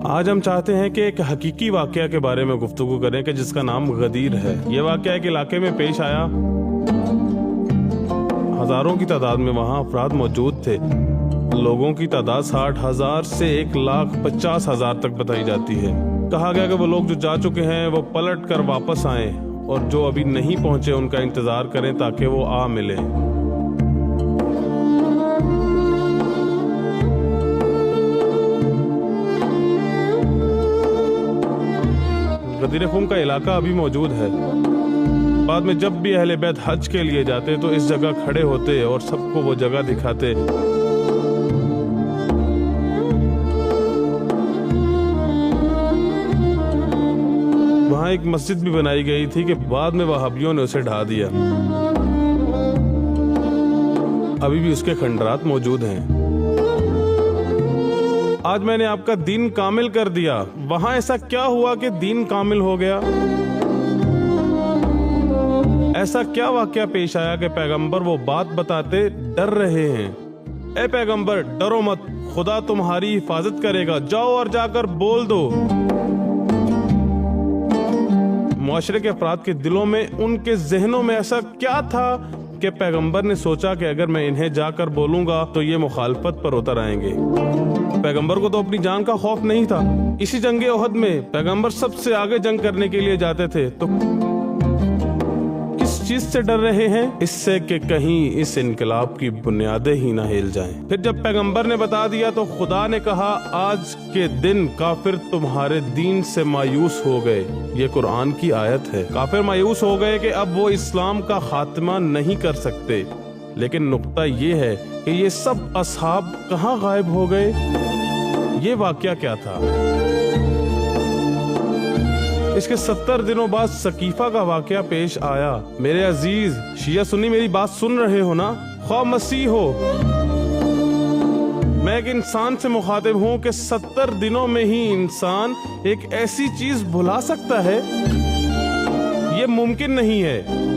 आज हम चाहते हैं कि एक हकीकी वाकया के बारे में गुफ्तगू करें कि जिसका नाम गदीर है। ये वाकया एक इलाके में पेश आया। हजारों की तादाद में वहाँ अफराद मौजूद थे। लोगों की तादाद 60,000 से 1,50,000 तक बताई जाती है। कहा गया कि वो लोग जो जा चुके हैं वो पलट कर वापस आए और जो अभी नहीं पहुंचे उनका इंतजार करें ताकि वो आ मिले। गदीर खुम का इलाका अभी मौजूद है। बाद में जब भी अहले बैत हज के लिए जाते तो इस जगह खड़े होते और सबको वो जगह दिखाते। वहां एक मस्जिद भी बनाई गई थी कि बाद में वहाबियों ने उसे ढा दिया। अभी भी उसके खंडरात मौजूद हैं। आज मैंने आपका दीन कामिल कर दिया। वहां ऐसा क्या हुआ कि दीन कामिल हो गया? ऐसा क्या वाकया पेश आया कि पैगंबर वो बात बताते डर रहे हैं? ए पैगंबर, डरो मत, खुदा तुम्हारी हिफाजत करेगा, जाओ और जाकर बोल दो। मुआशरे के अफराद के दिलों में, उनके जहनों में ऐसा क्या था कि पैगंबर ने सोचा कि अगर मैं इन्हें जाकर बोलूंगा तो ये मुखालफत पर उतर आएंगे। पैगंबर को तो अपनी जान का खौफ नहीं था। इसी जंगे ओहद में पैगंबर सबसे आगे जंग करने के लिए जाते थे, तो किस चीज से डर रहे हैं? इससे कि कहीं इस इनकलाब की बुनियादें ही ना हिल जाएं। फिर जब पैगंबर ने बता दिया तो खुदा ने कहा, आज के दिन काफिर तुम्हारे दीन से मायूस हो गए। ये कुरान की आयत है। काफिर मायूस हो गए कि अब वो इस्लाम का खात्मा नहीं कर सकते। लेकिन नुक्ता ये है कि ये सब असहाब कहाँ गायब हो गए? ये वाकया क्या था? इसके 70 दिनों बाद सकीफा का वाकया पेश आया। मेरे अजीज शिया सुन्नी, मेरी बात सुन रहे हो ना? ख्वाह मसीह हो, मैं एक इंसान से मुखातिब हूं कि 70 दिनों में ही इंसान एक ऐसी चीज भुला सकता है? ये मुमकिन नहीं है।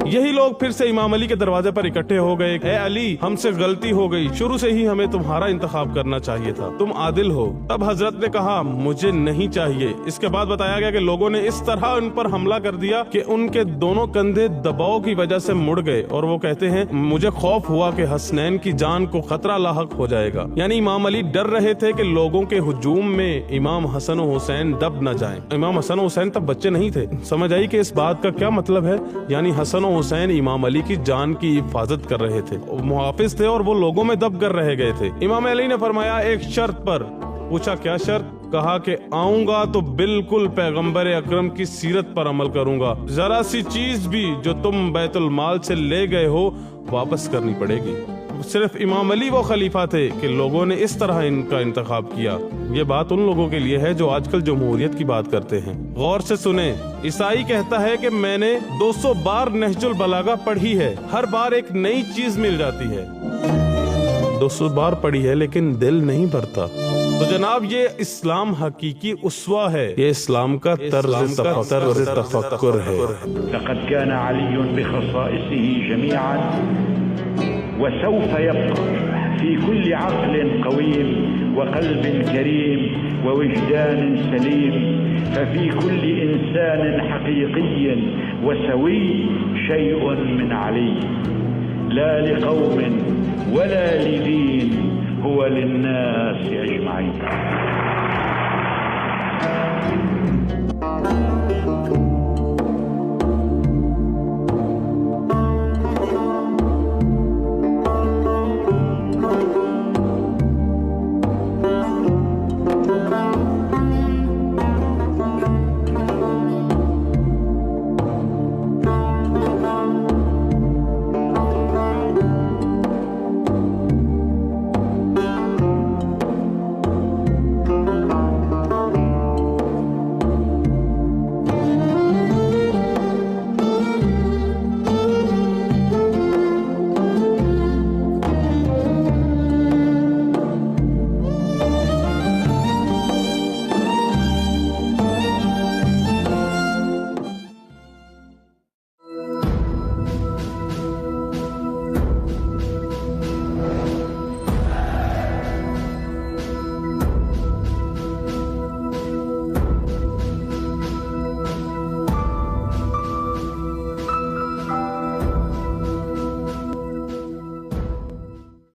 यही लोग फिर से इमाम अली के दरवाजे पर इकट्ठे हो गए। ए अली, हमसे गलती हो गई, शुरू से ही हमें तुम्हारा इंतखाब करना चाहिए था, तुम आदिल हो। तब हजरत ने कहा, मुझे नहीं चाहिए। इसके बाद बताया गया कि लोगों ने इस तरह उन पर हमला कर दिया कि उनके दोनों कंधे दबाव की वजह से मुड़ गए और वो कहते हैं, मुझे खौफ हुआ कि हसनैन की जान को खतरा लाहक हो जाएगा। यानी इमाम अली डर रहे थे कि लोगों के हुजूम में इमाम हसन और हुसैन दब न जाएं। इमाम हसन और हुसैन तब बच्चे नहीं थे। समझ आई कि इस बात का क्या मतलब है? यानी हसन और हुसैन इमाम अली की जान की हिफाजत कर रहे थे, मुहाफिज थे और वो लोगों में दब कर रह गए थे। इमाम अली ने फरमाया, एक शर्त पर। पूछा, क्या शर्त? कहा कि आऊंगा तो बिल्कुल पैगंबर अकरम की सीरत पर अमल करूंगा। जरा सी चीज भी जो तुम बैतुल माल से ले गए हो वापस करनी पड़ेगी। सिर्फ इमाम अली वो खलीफा थे कि लोगों ने इस तरह इनका इंतखाब किया। ये बात उन लोगों के लिए है जो आजकल जमहूरियत की बात करते हैं। गौर से सुने, ईसाई कहता है कि मैंने 200 बार नहजुल बलागा पढ़ी है, हर बार एक नई चीज मिल जाती है। 200 बार पढ़ी है लेकिन दिल नहीं भरता। तो जनाब, ये इस्लाम हकीकी उस्वा है, ये इस्लाम का तर्ज तफक्कुर है। लक़द काना अली बिख़साइसिही जमीअन वसौफ यब्क़ा फ़ी कुल्लि अक़लिन क़वीम वक़ल्बिन करीम वविजदान सलीम फ़फ़ी कुल्लि इंसान हक़ीक़िय्यिन वसवी शैउन मिन अली ला लिक़ौमिन वला लिदीन हुवा लिन्नास अजमईन।